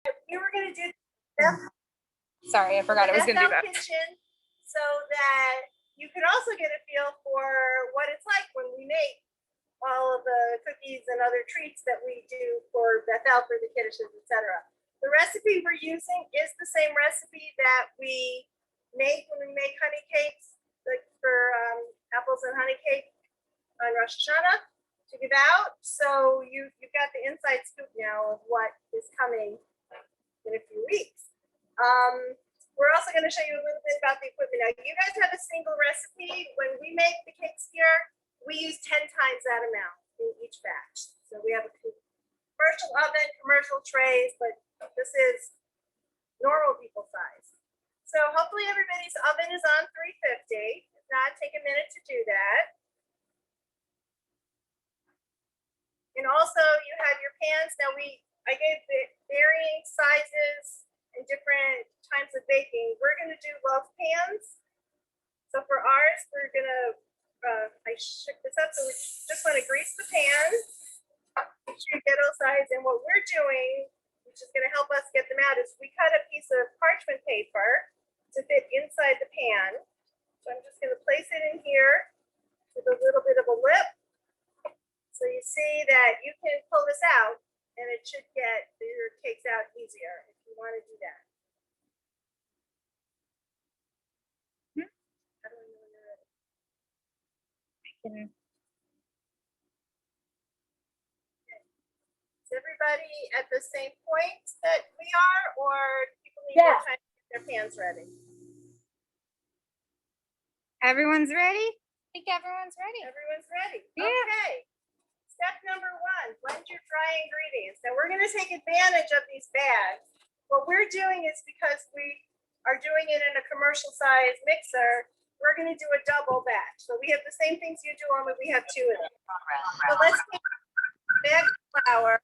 we were going to do Beth, Sorry, I forgot I was going to do that. Kitchen, so that you could also get a feel for what it's like when we make all of the cookies and other treats that we do for Bethel, for the kiddushs, etc. The recipe we're using is the same recipe that we make when we make honey cakes, like for apples and honey cake on Rosh Hashanah to give out. So you've got the inside scoop now of what is coming in a few weeks. We're also going to show you a little bit about the equipment. Now, you guys have a single recipe. When we make the cakes here, we use 10 times that amount in each batch. So we have a commercial oven, commercial trays, but this is normal people size. So hopefully everybody's oven is on 350. If not, take a minute to do that. And also you have your pans. Now I gave the varying sizes and different times of baking. We're going to do loaf pans. So for ours, we're going to, I shook this up. So we just want to grease the pan, make sure you get all sides. And what we're doing, which is going to help us get them out, is we cut a piece of parchment paper to fit inside the pan. So I'm just going to place it in here with a little bit of a lip. So you see that you can pull this out and it should get your cakes out easier if you want to do that. How do I know when you're ready? Okay. Is everybody at the same point that we are, or do people need more time to get their pans ready? Everyone's ready? I think everyone's ready. Everyone's ready. Yeah. Okay. Step number 1, blend your dry ingredients. Now we're going to take advantage of these bags. What we're doing is, because we are doing it in a commercial size mixer, we're going to do a double batch. So we have the same things you do, only we have 2 of them. So let's take a bag of flour,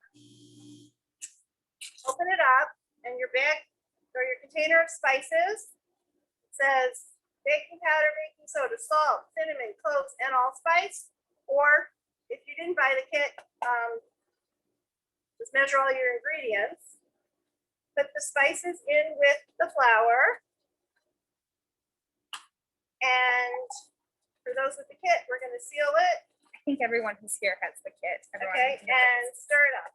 open it up, and your bag or your container of spices, it says baking powder, baking soda, salt, cinnamon, cloves, and allspice. Or if you didn't buy the kit, just measure all your ingredients. Put the spices in with the flour. And for those with the kit, we're going to seal it. I think everyone who's here has the kit. Okay, and stir it up.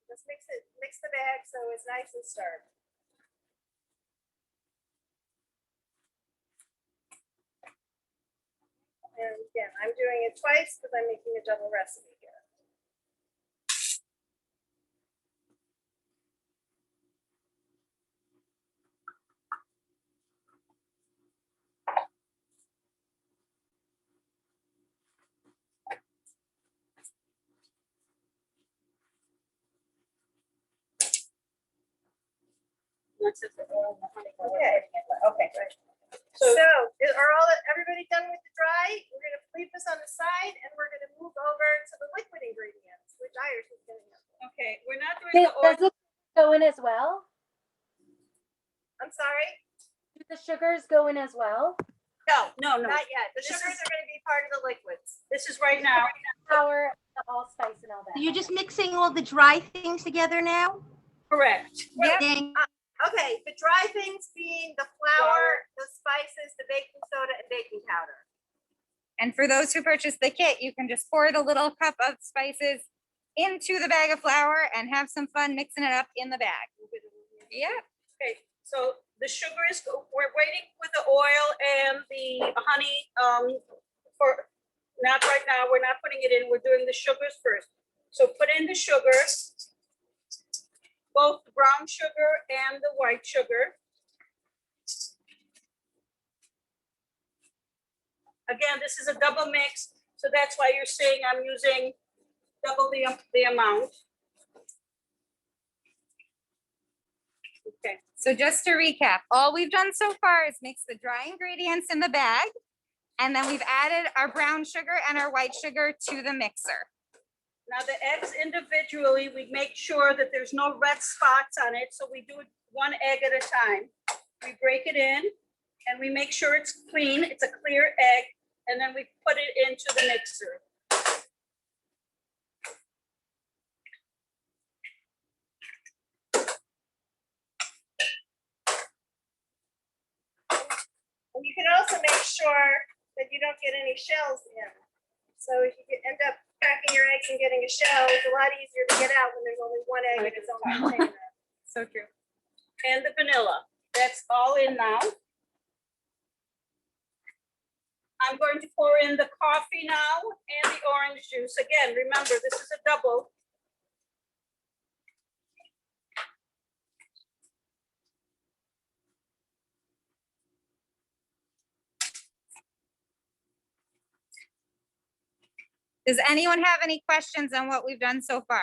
Just mix the bag so it's nice and stirred. And again, I'm doing it twice because I'm making a double recipe here. Okay, great. So are everybody done with the dry? We're going to leave this on the side, and we're going to move over to the liquid ingredients, which Iris is going to have. Okay, we're not doing the oil. Does it go in as well? I'm sorry? Do the sugars go in as well? No, Not yet. The sugars are going to be part of the liquids. This is right now. Flour, the allspice, and all that. So you're just mixing all the dry things together now? Correct. Yep. Then Okay, the dry things being the flour, the spices, the baking soda, and baking powder. And for those who purchase the kit, you can just pour the little cup of spices into the bag of flour and have some fun mixing it up in the bag. Yeah. Okay, so the sugar is, we're waiting with the oil and the honey for, not right now, we're not putting it in, we're doing the sugars first. So put in the sugar, both the brown sugar and the white sugar. Again, this is a double mix, so that's why you're seeing I'm using double the amount. Okay. So just to recap, all we've done so far is mix the dry ingredients in the bag, and then we've added our brown sugar and our white sugar to the mixer. Now the eggs individually, we make sure that there's no red spots on it. So we do it 1 egg at a time. We break it in and we make sure it's clean. It's a clear egg. And then we put it into the mixer. you can also make sure that you don't get any shells in. So if you end up cracking your eggs and getting a shell, it's a lot easier to get out when there's only one egg in its own container. So true. And the vanilla. That's all in now. I'm going to pour in the coffee now and the orange juice. Again, remember, this is a double. Does anyone have any questions on what we've done so far?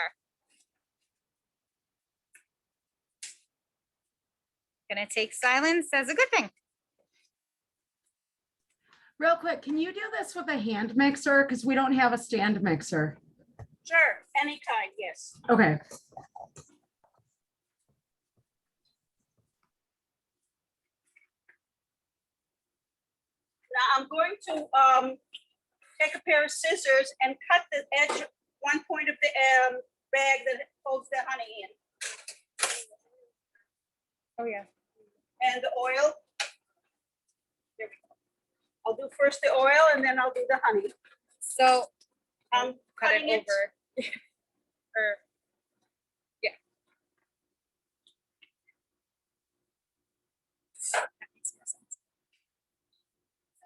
Gonna take silence as a good thing. Real quick, can you do this with a hand mixer? Because we don't have a stand mixer. Sure, anytime, yes. Okay. Now I'm going to take a pair of scissors and cut the edge, one point of the bag that holds the honey in. Oh, yeah. And the oil. There we go. I'll do first the oil and then I'll do the honey. So I'm cut it cutting it. over. Or, yeah. That makes more sense.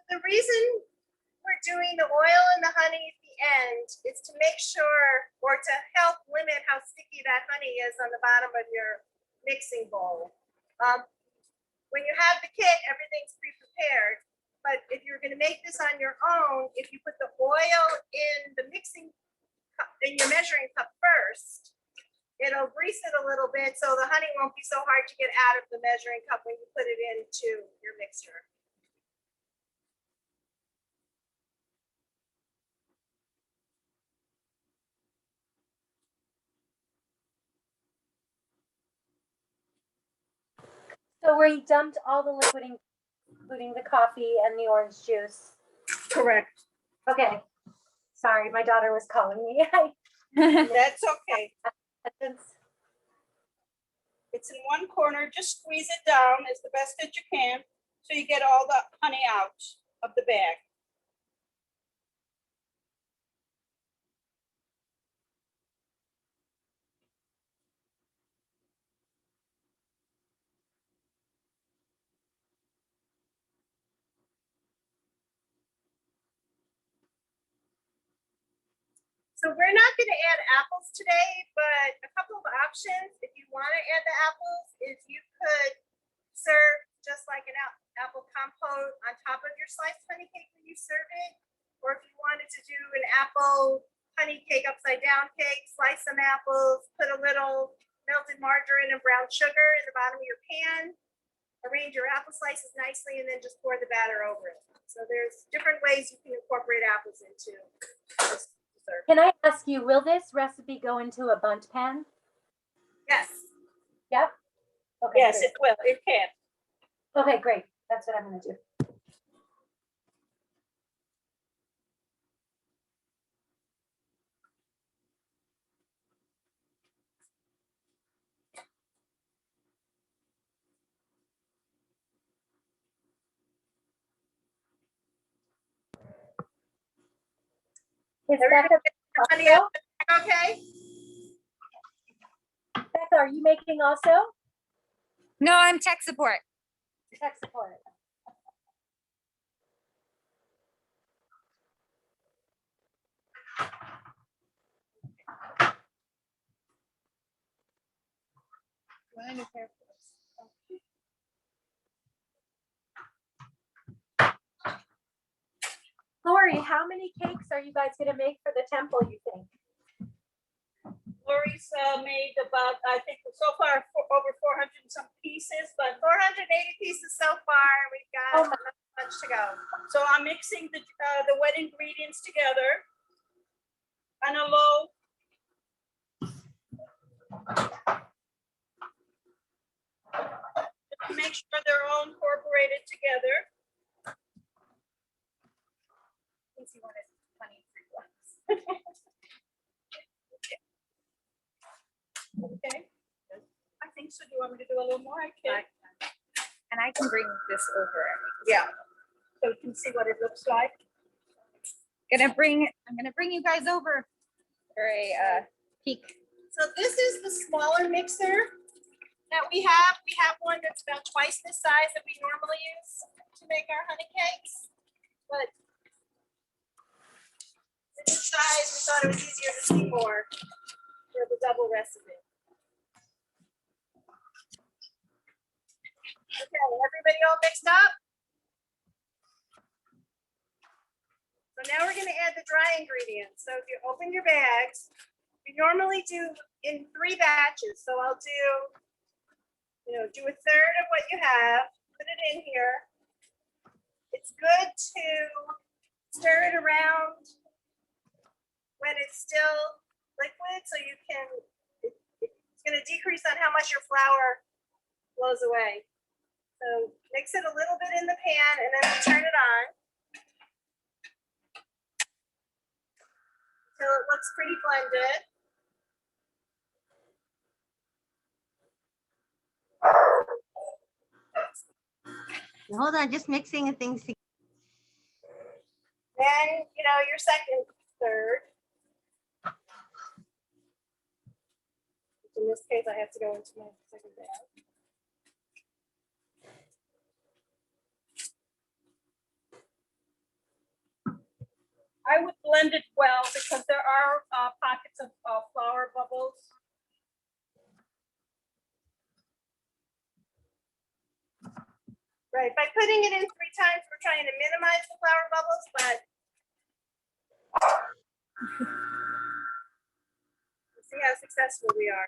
The reason we're doing the oil and the honey at the end is to make sure, or to help limit how sticky that honey is on the bottom of your mixing bowl. When you have the kit, everything's pre-prepared. But if you're going to make this on your own, if you put the oil in the mixing cup, in your measuring cup first, it'll grease it a little bit so the honey won't be so hard to get out of the measuring cup when you put it into your mixture. So we dumped all the liquid, including the coffee and the orange juice. Correct. Okay. Sorry, my daughter was calling me. That's okay. It's- It's in one corner. Just squeeze it down as the best that you can so you get all the honey out of the bag. So we're not going to add apples today, but a couple of options, if you want to add the apples, is you could serve just like an apple compote on top of your sliced honey cake when you serve it. Or if you wanted to do an apple honey cake upside down cake, slice some apples, put a little melted margarine and brown sugar in the bottom of your pan, arrange your apple slices nicely, and then just pour the batter over it. So there's different ways you can incorporate apples into this dessert. Can I ask you, will this recipe go into a bundt pan? Yes. Yep. Okay. Yes, great. it will. It can. Okay, great. That's what I'm gonna do. Is Everybody Becca, honey also? up there, okay? Becca, are you making also? No, I'm tech support. Tech support. Lori, how many cakes are you guys gonna make for the temple, you think? Lori's made about, I think so far, over 400 and some pieces, but 480 pieces so far. We've got Oh my- a bunch to go. so I'm mixing the wet ingredients together on a low. To make sure they're all incorporated together. You wanted honey free ones. Okay. I think so. Do you want me to do a little more? I can. And I can bring this over. Yeah. so you can see what it looks like. I'm gonna bring you guys over for a peek. So this is the smaller mixer that we have. We have one that's about twice the size that we normally use to make our honey cakes. But for this size, we thought it was easier to see more for the double recipe. Okay, everybody all mixed up? So now we're gonna add the dry ingredients. So if you open your bags, we normally do in 3 batches. So I'll do a third of what you have, put it in here. It's good to stir it around when it's still liquid, so you can, it's gonna decrease on how much your flour blows away. So mix it a little bit in the pan and then we'll turn it on until it looks pretty blended. Hold on, just mixing things together. Then, your second third. In this case, I have to go into my second bag. I would blend it well because there are pockets of flour bubbles. Right, by putting it in 3 times, we're trying to minimize the flour bubbles, but let's see how successful we are.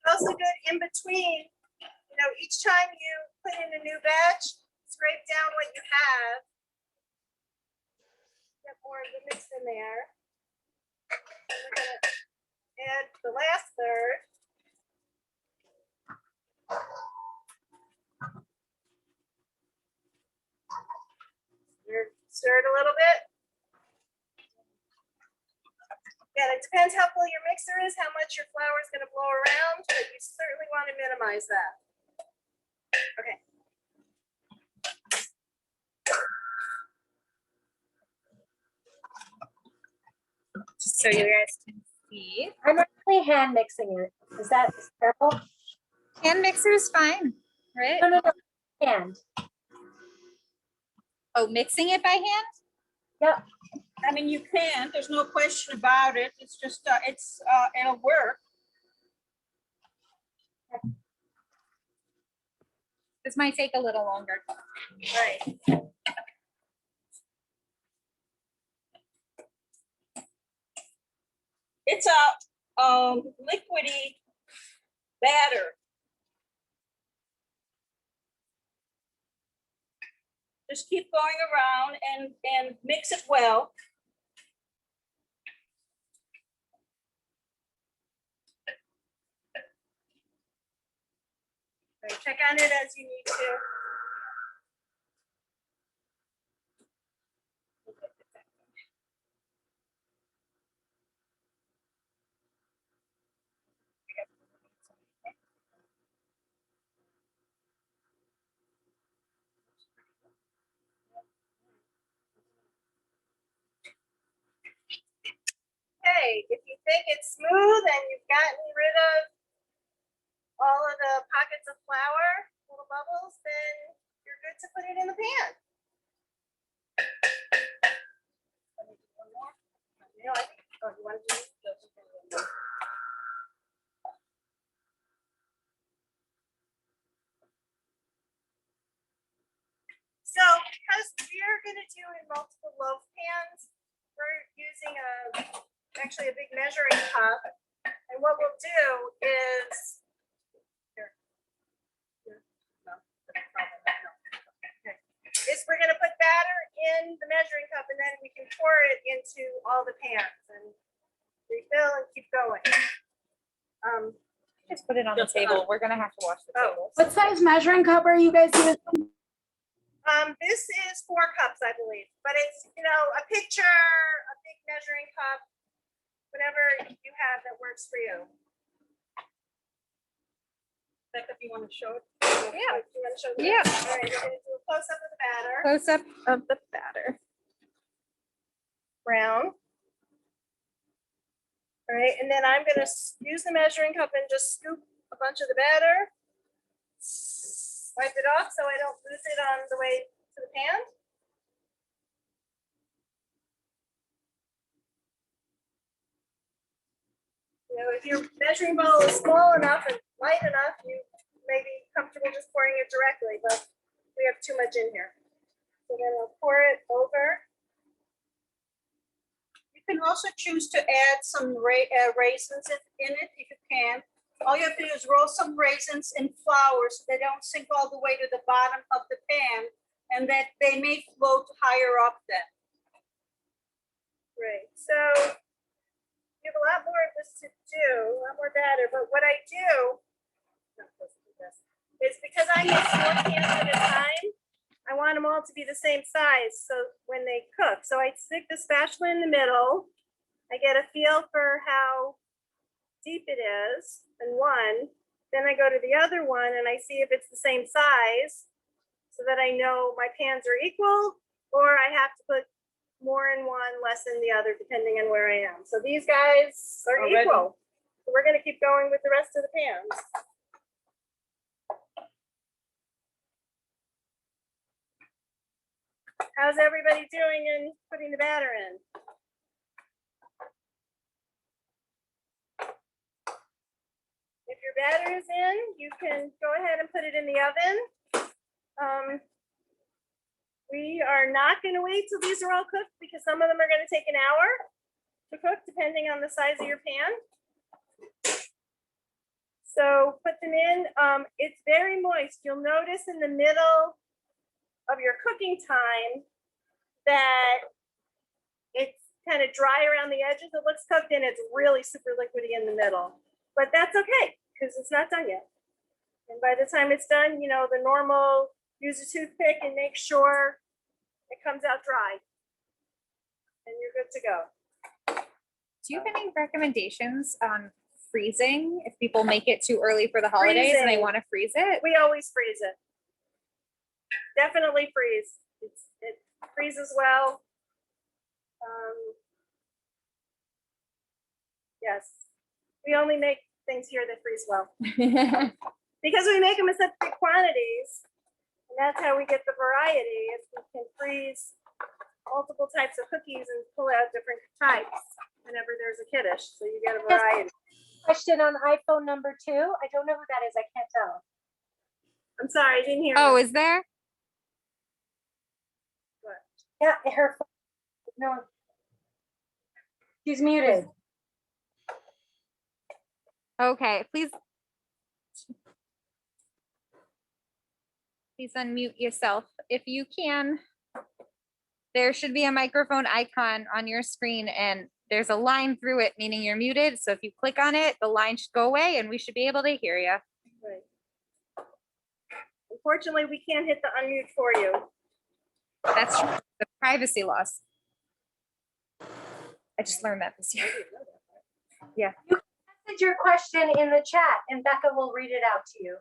Also good in between, each time you put in a new batch, scrape down what you have. Get more of the mix in there. And we're gonna add the last third. Stir it a little bit. Yeah, it depends how full your mixer is, how much your flour is going to blow around, but you certainly want to minimize that. Okay. Just so you guys can see. I'm actually hand mixing it. Is that terrible? Hand mixer is fine, right? No, hand. Oh, mixing it by hand? Yep. I mean, you can, there's no question about it. It's just, it'll work. This might take a little longer. Right. It's a liquidy batter. Just keep going around and mix it well. Right, check on it as you need to. Okay, if you think it's smooth and you've gotten rid of all of the pockets of flour, little bubbles, then you're good to put it in the pan. You want to do So because we're going to do in multiple loaf pans, we're using actually a big measuring cup. And what we'll do is, we're going to put batter in the measuring cup and then we can pour it into all the pans and refill and keep going. Just put it on the table. We're gonna have to wash the table. What size measuring cup are you guys using? This is 4 cups, I believe, but it's, a pitcher, a big measuring cup, whatever you have that works for you. Becca, if you want to show it. Yeah. Do you want to show them? Yeah. All right, we're gonna do a close-up of the batter. Close up of the batter. Brown. All right, and then I'm gonna use the measuring cup and just scoop a bunch of the batter. Wipe it off so I don't lose it on the way to the pan. You know, if your measuring bowl is small enough and light enough, you may be comfortable just pouring it directly, but we have too much in here. So then I'll pour it over. You can also choose to add some raisins in it if you can. All you have to do is roll some raisins in flour so they don't sink all the way to the bottom of the pan, and that they may float higher up then. Right, so we have a lot more of this to do, a lot more batter, but what I do, not supposed to do this, is because I make 4 cans at a time, I want them all to be the same size, so when they cook. So I stick the spatula in the middle, I get a feel for how deep it is in one, then I go to the other one and I see if it's the same size, so that I know my pans are equal, or I have to put more in one, less in the other, depending on where I am. So these guys are Already. equal. So we're gonna keep going with the rest of the pans. How's everybody doing in putting the batter in? If your batter is in, you can go ahead and put it in the oven. We are not gonna wait till these are all cooked because some of them are gonna take an hour to cook, depending on the size of your pan. So put them in. It's very moist. You'll notice in the middle of your cooking time that it's kind of dry around the edges. It looks cooked and it's really super liquidy in the middle. But that's okay, because it's not done yet. And by the time it's done, you know, the normal, use a toothpick and make sure it comes out dry. And you're good to go. Do you have any recommendations on freezing if people make it too early for the holidays and they Freezing. want to freeze it? We always freeze it. Definitely freeze. It freezes well. Yes, we only make things here that freeze well because we make them in such big quantities. And that's how we get the variety, is we can freeze multiple types of cookies and pull out different types whenever there's a kiddish. So you get a variety. Question on iPhone number 2. I don't know who that is. I can't tell. I'm sorry, I didn't hear. Oh, you. is there? Yeah, her. No. She's muted. Okay, please. Please unmute yourself if you can. There should be a microphone icon on your screen and there's a line through it, meaning you're muted. So if you click on it, the line should go away and we should be able to hear you. Right. Unfortunately, we can't hit the unmute for you. That's true. The privacy laws. I just learned that this year. Message your question in the chat and Becca will read it out to you.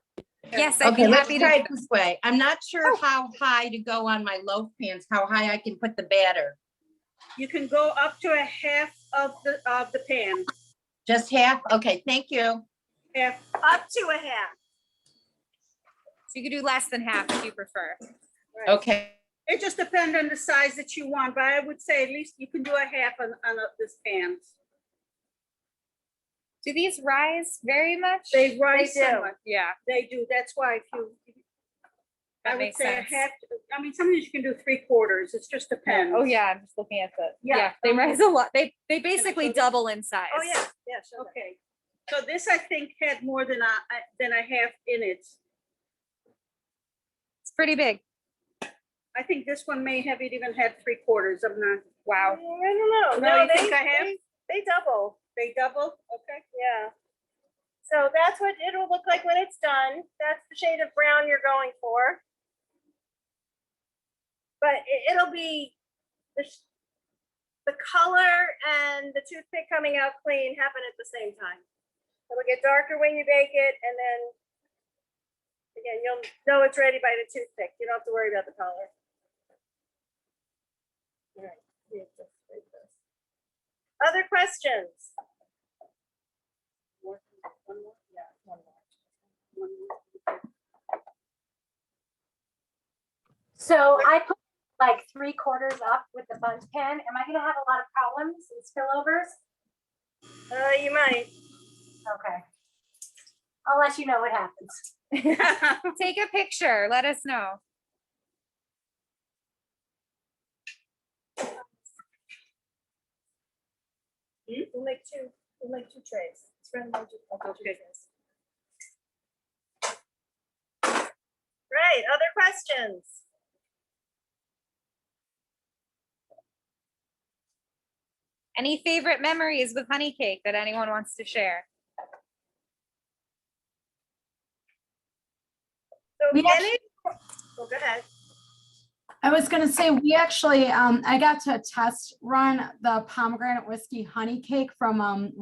Yes, I'd Okay, be let's happy try to. it this way. I'm not sure how high to go on my loaf pans, how high I can put the batter. You can go up to a half of the pan. Just half? Okay, thank you. Half. Up to a half. So you could do less than half if you prefer. Right. Okay. It just depends on the size that you want, but I would say at least you can do a half on this pan. Do these rise very much? They rise They do. somewhat. Yeah, They do. That's why if you, I that would makes say sense. a half. I mean, sometimes you can do 3/4. It's just depends. Oh yeah, I'm just looking at the, Yeah. yeah, they rise a lot. They basically double in size. Oh, yeah, yeah, sure. Okay. So this I think had more than a half in it. It's pretty big. I think this one may have it even had 3/4. I'm not. Wow. I don't know. No, you they, think I have? they double. They double? Okay. Yeah. So that's what it will look like when it's done. That's the shade of brown you're going for. But it'll be the color and the toothpick coming out clean happen at the same time. It'll get darker when you bake it, and then Again, you'll know it's ready by the toothpick. You don't have to worry about the color. All right, we have to break this. Other questions? One more? Yeah, one more. One more. So I put like 3/4 up with the bundt pen. Am I gonna have a lot of problems and spillovers? You might. Okay. I'll let you know what happens. Take a picture, let us know. We'll make two. We'll make two trays. It's friendly. Okay. Right. Other questions? Any favorite memories with honey cake that anyone wants to share? So We any, oh, go ahead. I was gonna say, we actually, I got to test run the pomegranate whiskey honey cake from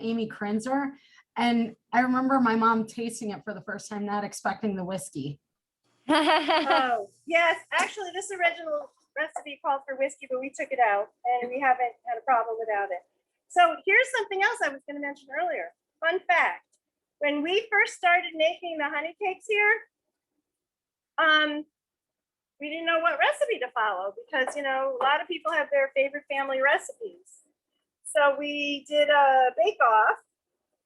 Amy Krinzer. And I remember my mom tasting it for the first time, not expecting the whiskey. Oh, yes, actually, this original recipe called for whiskey, but we took it out and we haven't had a problem without it. So here's something else I was gonna mention earlier. Fun fact, when we first started making the honey cakes here, we didn't know what recipe to follow because, you know, a lot of people have their favorite family recipes. So we did a bake-off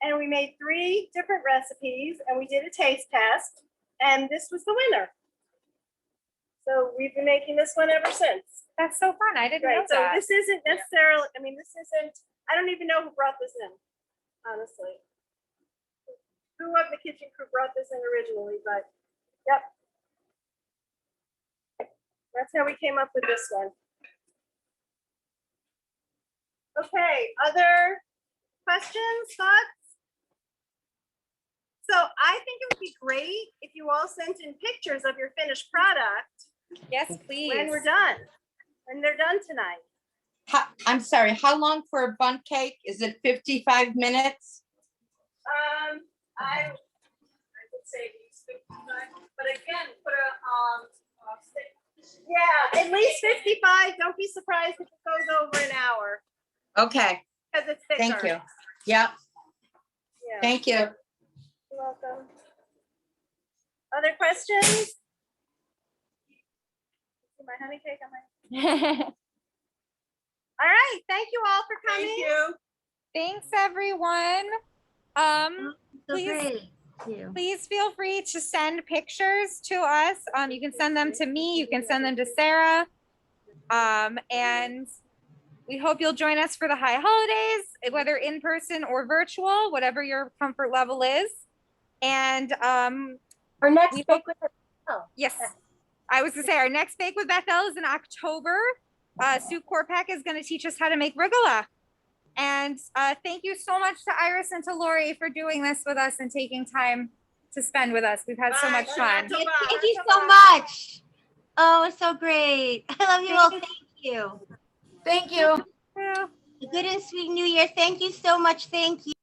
and we made 3 different recipes and we did a taste test and this was the winner. So we've been making this one ever since. That's so fun. I didn't know Right, so that. this isn't necessarily, I mean, this isn't, I don't even know who brought this in, honestly. Who of the kitchen crew brought this in originally, but, yep. That's how we came up with this one. Okay, other questions, thoughts? So I think it would be great if you all sent in pictures of your finished product Yes, please. when we're done, when they're done tonight. I'm sorry, how long for a bundt cake? Is it 55 minutes? I would say at least 55, but again, put a stick. Yeah, at least 55. Don't be surprised if it goes over an hour Okay, because it's thicker. thank you. Yep, Yeah, thank you. you're welcome. Other questions? See my honey cake on my. All right, thank you all for coming. Thank you. Thanks, everyone. Please feel free to send pictures to us. You can send them to me. You can send them to Sarah. And we hope you'll join us for the high holidays, whether in person or virtual, whatever your comfort level is. And Our next we bake hope- with yes, I was gonna say our next bake with Bethel is in October. Sue Korpak is going to teach us how to make rugelach. And thank you so much to Iris and to Lori for doing this with us and taking time to spend with us. We've had so much fun. Thank you so much. Oh, it's so great. I love you all. Thank you. Thank you. Yeah. A good and sweet New Year. Thank you so much. Thank you.